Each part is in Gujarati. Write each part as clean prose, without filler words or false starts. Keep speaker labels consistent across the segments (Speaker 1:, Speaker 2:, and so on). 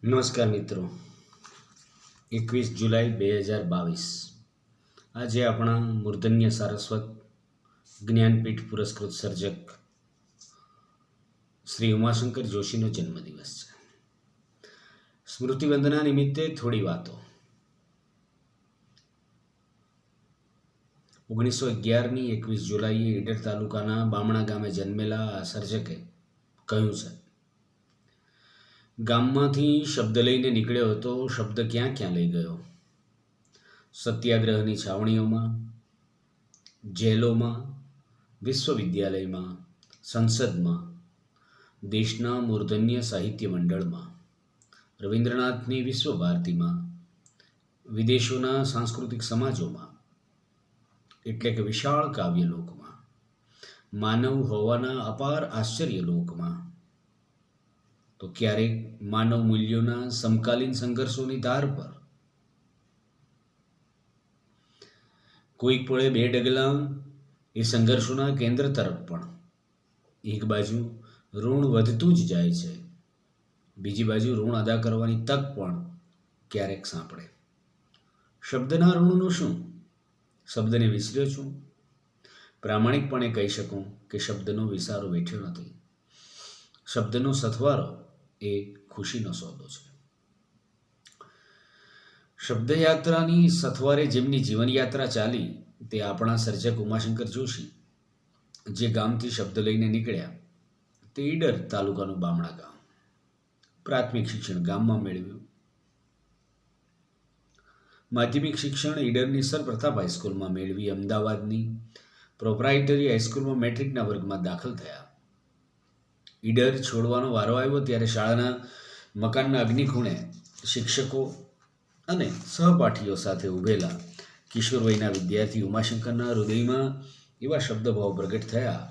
Speaker 1: નમસ્કાર મિત્રો, 21 જુલાઈ 2022 આજે આપણા મૂર્ધન્ય સારસ્વત જ્ઞાનપીઠ પુરસ્કૃત સર્જક શ્રી ઉમાશંકર જોશીનો જન્મદિવસ છે. સ્મૃતિવંદના નિમિત્તે થોડી વાતો. 1911ની 21 જુલાઈએ ઈડર તાલુકાના બામણા ગામે જન્મેલા આ સર્જકે કહ્યું છે, ગામમાંથી શબ્દ લઈને નીકળ્યો હતો, શબ્દ ક્યાં ક્યાં લઈ ગયો. સત્યાગ્રહની છાવણીઓમાં, જેલોમાં, વિશ્વવિદ્યાલયમાં, સંસદમાં, દેશના મૂર્ધન્ય સાહિત્ય મંડળમાં, રવિન્દ્રનાથની વિશ્વ ભારતીમાં, વિદેશોના સાંસ્કૃતિક સમાજોમાં, એટલે કે વિશાળ કાવ્યલોકમાં, માનવ હોવાના અપાર આશ્ચર્યલોકમાં, તો ક્યારેક માનવ મૂલ્યોના સમકાલીન સંઘર્ષોની ધાર પર, કોઈક પળે બે ડગલા એ સંઘર્ષોના કેન્દ્ર તરફ પણ. એક બાજુ ઋણ વધતું જ જાય છે, બીજી બાજુ ઋણ અદા કરવાની તક પણ ક્યારેક સાંપડે. શબ્દના ઋણનું શું? શબ્દને વિસર્યો છું? પ્રામાણિકપણે કહી શકું કે શબ્દનો વિસારો વેઠ્યો નથી. શબ્દનો સથવારો એ ખુશીનો સોદો છે. શબ્દયાત્રાની સથવારે જેમની જીવનયાત્રા ચાલી તે આપણા સર્જક ઉમાશંકર જોશી, જે ગામથી શબ્દ લઈને નીકળ્યા તે ઈડર તાલુકાનું બામણા ગામ. પ્રાથમિક શિક્ષણ ગામમાં મેળવ્યું. માધ્યમિક શિક્ષણ ઈડરની સર પ્રતાપ હાઈસ્કૂલમાં મેળવી. અમદાવાદની પ્રોપ્રાઇટરી હાઈસ્કૂલમાં મેટ્રિકના વર્ગમાં દાખલ થયા. ઈડર છોડવાનો વારો આવ્યો ત્યારે શાળાના મકાનના અગ્નિખૂણે શિક્ષકો અને સહપાઠીઓ સાથે ઊભેલા કિશોર વયના વિદ્યાર્થી ઉમાશંકરના હૃદયમાં એવા શબ્દભાવ પ્રગટ થયા,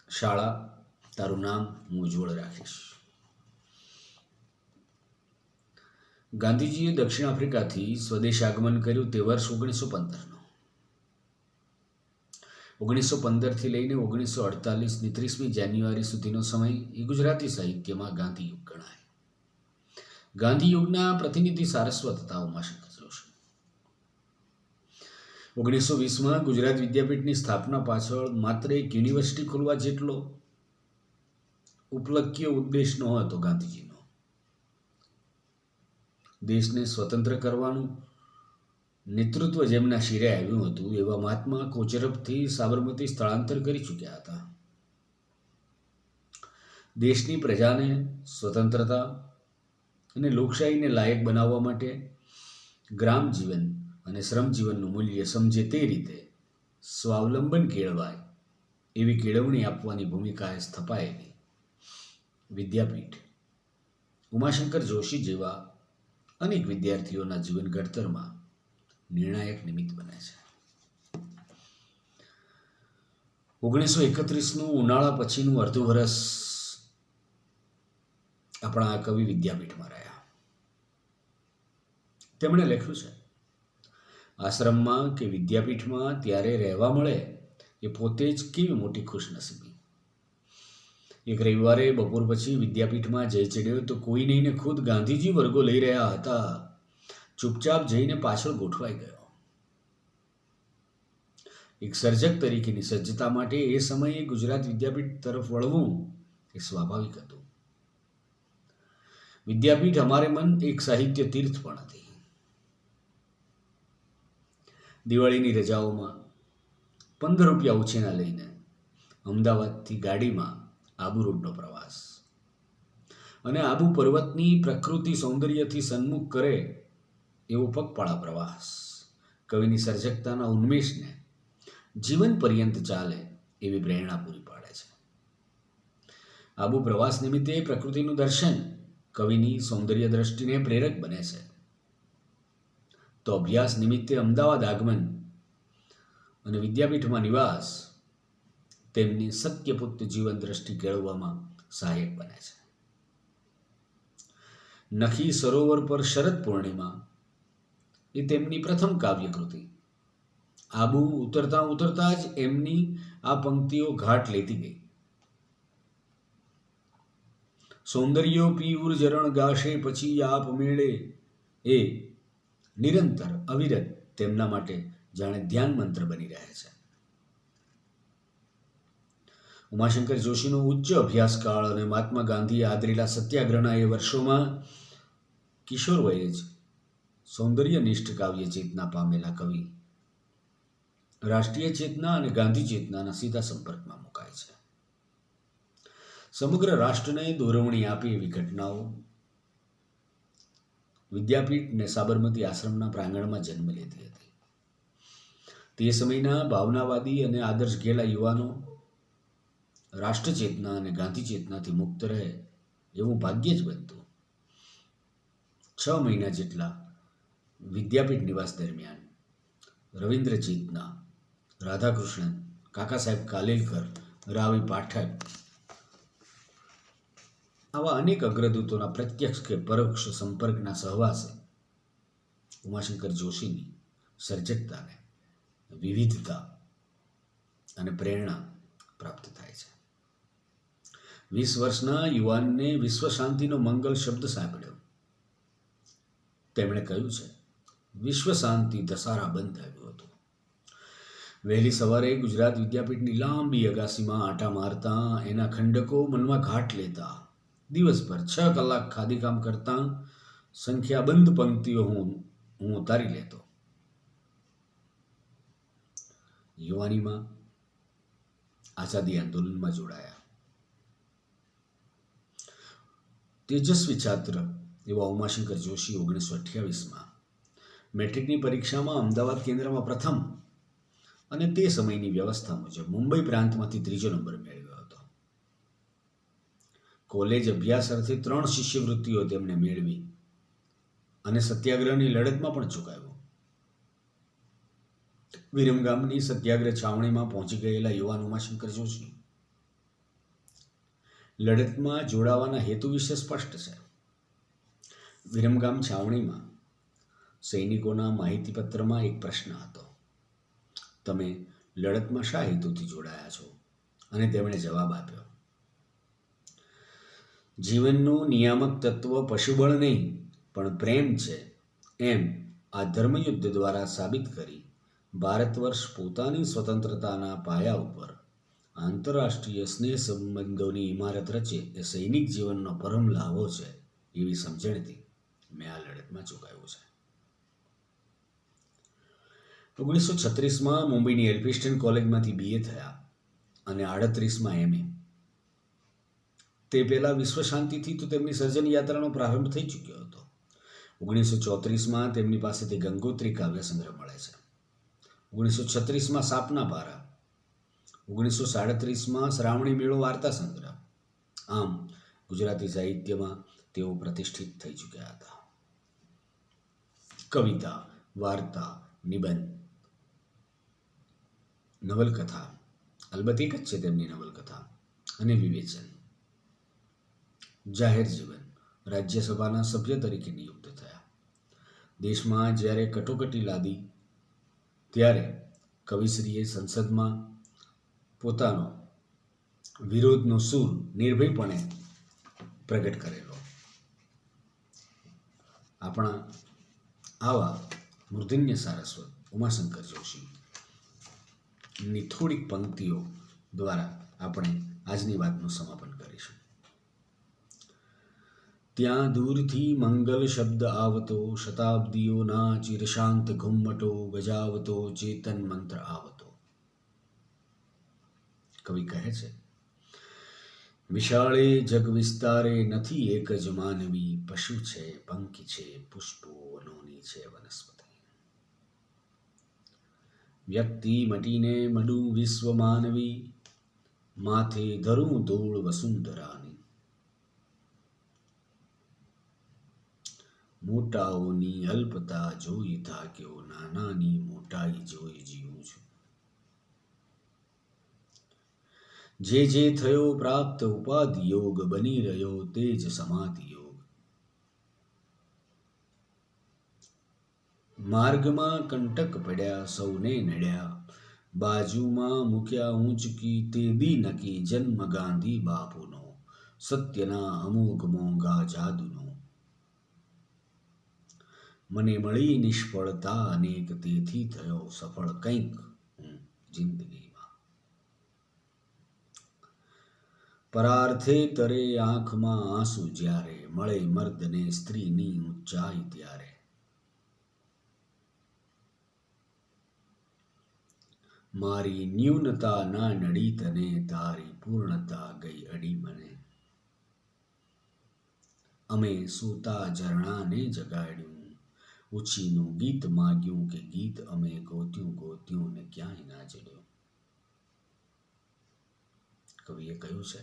Speaker 1: શાળા, તારું નામ હું ઉજ્જવળ રાખીશ. ગાંધીજીએ દક્ષિણ આફ્રિકાથી સ્વદેશ આગમન કર્યું તે વર્ષ 1915નો. 1915થી લઈને 1948ની 30મી જાન્યુઆરી સુધીનો સમય એ ગુજરાતી સાહિત્યમાં ગાંધી યુગ ગણાય. ગાંધી યુગના પ્રતિનિધિ સારસ્વત હતા ઉમાશંકર જોશી. 1920માં ગુજરાત વિદ્યાપીઠની સ્થાપના પાછળ માત્ર એક યુનિવર્સિટી ખોલવા જેટલો ઉપલક્ષ્ય ઉદ્દેશ ન હતો ગાંધીજીનો. દેશને સ્વતંત્ર કરવાનું નેતૃત્વ જેમના શિરે આવ્યું હતું એવા મહાત્મા કોચરબથી સાબરમતી સ્થળાંતર કરી ચૂક્યા હતા. દેશની પ્રજાને સ્વતંત્રતા અને લોકશાહીને લાયક બનાવવા માટે ગ્રામ જીવન અને શ્રમજીવનનું મૂલ્ય સમજે તે રીતે સ્વાવલંબન કેળવાય એવી કેળવણી આપવાની ભૂમિકાએ સ્થપાયેલી વિદ્યાપીઠ ઉમાશંકર જોશી જેવા અનેક વિદ્યાર્થીઓના જીવન ઘડતરમાં નિર્ણાયક નિમિત્ત બને છે. 1931નું ઉનાળા પછીનું અડધું વર્ષ આપણા આ કવિ વિદ્યાપીઠમાં રહ્યા. તેમણે લખ્યું છે, આશ્રમમાં કે વિદ્યાપીઠમાં ત્યારે રહેવા મળે એ પોતે જ કેવી મોટી ખુશનસીબી. એક રવિવારે બપોર પછી વિદ્યાપીઠમાં જઈ ચડ્યો તો કોઈ નહીં ને ખુદ ગાંધીજી વર્ગો લઈ રહ્યા હતા. ચૂપચાપ જઈને પાછળ ગોઠવાઈ ગયો. એક સર્જક તરીકેની સજ્જતા માટે એ સમયે ગુજરાત વિદ્યાપીઠ તરફ વળવું એ સ્વાભાવિક હતું. વિદ્યાપીઠ અમારે મન એક સાહિત્ય તીર્થ પણ હતી. દિવાળીની રજાઓમાં 15 રૂપિયા ઉછીના લઈને અમદાવાદથી ગાડીમાં આબુ રોડનો પ્રવાસ અને આબુ પર્વતની પ્રકૃતિ સૌંદર્યથી સન્મુખ કરે એવો પગપાળા પ્રવાસ કવિની સર્જકતાના ઉન્મેષને જીવન પર્યંત ચાલે એવી પ્રેરણા પૂરી પાડે છે. આબુ પ્રવાસ નિમિત્તે પ્રકૃતિનું દર્શન કવિની સૌંદર્ય દ્રષ્ટિને પ્રેરક બને છે. તો અભ્યાસ નિમિત્તે અમદાવાદ આગમન અને વિદ્યાપીઠમાં નિવાસ તેમની સત્યપુત્ર જીવન દ્રષ્ટિ કેળવવામાં સહાયક બને છે. નખી સરોવર પર શરદ પૂર્ણિમા એ તેમની પ્રથમ કાવ્યકૃતિ. આબુ ઉતરતા ઉતરતા જ એમની આ પંક્તિઓ ઘાટ લેતી ગઈ. સૌંદર્યો પીઉર જરણ ગાશે પછી આપ મેળે, એ નિરંતર અવિરત તેમના માટે જાણે ધ્યાન મંત્ર બની રહે છે. ઉમાશંકર જોશીનો ઉચ્ચ અભ્યાસકાળ અને મહાત્મા ગાંધીએ આદરેલા સત્યાગ્રહના એ વર્ષોમાં કિશોર વયે જ સૌંદર્યનિષ્ઠ કાવ્ય ચેતના પામેલા કવિ રાષ્ટ્રીય ચેતના અને ગાંધી ચેતનાના સીધા સંપર્કમાં મુકાય છે. સમગ્ર રાષ્ટ્રને દોરવણી આપી એવી ઘટનાઓ વિદ્યાપીઠ ને સાબરમતી આશ્રમના પ્રાંગણમાં જન્મ લેતી હતી. તે સમયના ભાવનાવાદી અને આદર્શ ઘેલા યુવાનો રાષ્ટ્ર ચેતના અને ગાંધી ચેતનાથી મુક્ત રહે એવું ભાગ્ય જ બનતું. 6 મહિના જેટલા વિદ્યાપીઠ નિવાસ દરમિયાન રવિન્દ્ર ચેતના, રાધાકૃષ્ણન, કાકા સાહેબ કાલેલકર, રાવી પાઠક આવા અનેક અગ્રદૂતોના પ્રત્યક્ષ કે પરોક્ષ સંપર્કના સહવાસે ઉમાશંકર જોશીની સર્જકતાને વિવિધતા અને પ્રેરણા પ્રાપ્ત થાય છે. 20 વર્ષના યુવાનને વિશ્વ શાંતિનો મંગલ શબ્દ સાંભળ્યો. તેમણે કહ્યું છે, વિશ્વ શાંતિ દસારા બંધ આવ્યું હતું. વહેલી સવારે ગુજરાત વિદ્યાપીઠની લાંબી અગાસીમાં આંટા મારતા, એના ખંડકો મનમાં ઘાટ લેતા, દિવસભર 6 કલાક ખાદીકામ કરતા સંખ્યાબંધ પંક્તિઓ હું ઉતારી લેતો. યુવાનીમાં આઝાદી આંદોલનમાં જોડાયા. તેજસ્વી છાત્ર એવા ઉમાશંકર જોશી 1928માં મેટ્રિકની પરીક્ષામાં અમદાવાદ કેન્દ્રમાં પ્રથમ અને તે સમયની વ્યવસ્થા મુજબ મુંબઈ પ્રાંતમાંથી 3જો નંબર મેળવ્યો હતો. કોલેજ અભ્યાસ અર્થે 3 શિષ્યવૃત્તિઓ તેમણે મેળવી અને સત્યાગ્રહની લડતમાં પણ ચૂકાવ્યો. વિરમગામની સત્યાગ્રહ છાવણીમાં પહોંચી ગયેલા યુવાન ઉમાશંકર જોશી લડતમાં જોડાવાના હેતુ વિશે સ્પષ્ટ છે. વિરમગામ છાવણીમાં સૈનિકોના માહિતીપત્રમાં એક પ્રશ્ન હતો, તમે લડતમાં શા હેતુથી જોડાયા છો? અને તેમણે જવાબ આપ્યો, જીવનનું નિયામક તત્વ પશુબળ નહીં પણ પ્રેમ છે, એમ આ ધર્મયુદ્ધ દ્વારા સાબિત કરી ભારત વર્ષ પોતાની સ્વતંત્રતાના પાયા ઉપર આંતરરાષ્ટ્રીય સ્નેહ સંબંધોની ઇમારત રચે એ સૈનિક જીવનનો પરમ લાભો છે એવી સમજણથી મેં આ લડતમાં ચૂકાયું છે. 1936માં મુંબઈની એલ્ફિસ્ટન કોલેજમાંથી BA થયા અને 38માં MA. તે પહેલાં વિશ્વ શાંતિથી તો તેમની સર્જન યાત્રાનો પ્રારંભ થઈ ચૂક્યો હતો. 1934માં તેમની પાસેથી ગંગોત્રી કાવ્ય સંગ્રહ મળે છે. 1936માં સાપના પારા, 1937માં શ્રાવણી મેળો વાર્તા સંગ્રહ. આમ ગુજરાતી સાહિત્યમાં તેઓ પ્રતિષ્ઠિત થઈ ચૂક્યા હતા. કવિતા, વાર્તા, નિબંધ, નવલકથા, અલબત્ત એક જ છે તેમની નવલકથા, અને વિવેચન. જાહેર જીવન, રાજ્યસભાના સભ્ય તરીકે નિયુક્ત થયા. દેશમાં જ્યારે કટોકટી લાદી ત્યારે કવિશ્રીએ સંસદમાં પોતાનો વિરોધનો સૂર નિર્ભયપણે પ્રગટ કરેલો. આપણા આવા મૂર્ધન્ય સારસ્વત ઉમાશંકર જોશીની થોડીક પંક્તિઓ દ્વારા આપણે આજની વાતનું સમાપન કરીશું. ત્યાં દૂરથી મંગલ શબ્દ આવતો, શતાબ્દીઓના ચિરશાંત ઘુમ્મટો ગજાવતો, ચેતન મંત્ર આવતો. કવિ કહે છે, વિશાળે જગ વિસ્તારે નથી એક જ માનવી, પશુ છે, પંખી છે, પુષ્પો, વનોની છે વનસ્પતિ. વ્યક્તિ મટીને મડું વિશ્વ માનવી, માથે ધરું ધૂળ વસુંધરાની. મોટાઓની અલ્પતા જોઈ થાક્યો, નાનાની મોટાઈ જોઈ જીવું છું. જે જે થયો પ્રાપ્ત ઉપાધિ યોગ, બની રહ્યો તે જ સમાધિ યોગ. માર્ગમાં કંટક પડ્યા સૌને નડ્યા, બાજુમાં મૂક્યા ઊંચકી તે દી નકી જન્મ ગાંધી બાપુનો, સત્યના અમોઘ મોંઘા જાદુનો. મને મળી નિષ્ફળતા અનેક, તેથી થયો સફળ કંઈક હું જિંદગીમાં. પરાર્થે તરે આંખમાં આંસુ જ્યારે, મળે મર્દને સ્ત્રીની ઊંચાઈ ત્યારે. મારી ન્યૂનતા ના નડી તને, તારી પૂર્ણતા ગઈ અડી મને. અમે સૂતા ઝરણાને જગાડ્યું, ઉછીનું ગીત માગ્યું કે ગીત અમે ગોત્યું ગોત્યું ને ક્યાંય ના જડ્યું. કવિએ કહ્યું છે,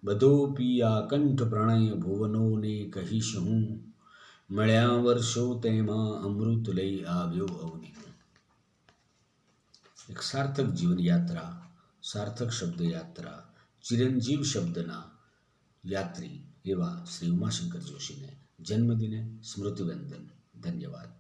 Speaker 1: બધો પિયા કંઠ પ્રણય ભુવનોને કહીશ હું, મળ્યા વર્ષો તેમાં અમૃત લઈ આવ્યો અવની હું. એક સાર્થક જીવન યાત્રા, સાર્થક શબ્દ યાત્રા, ચિરંજીવ શબ્દના યાત્રી એવા શ્રી ઉમાશંકર જોશીને જન્મદિને સ્મૃતિવંદન. ધન્યવાદ.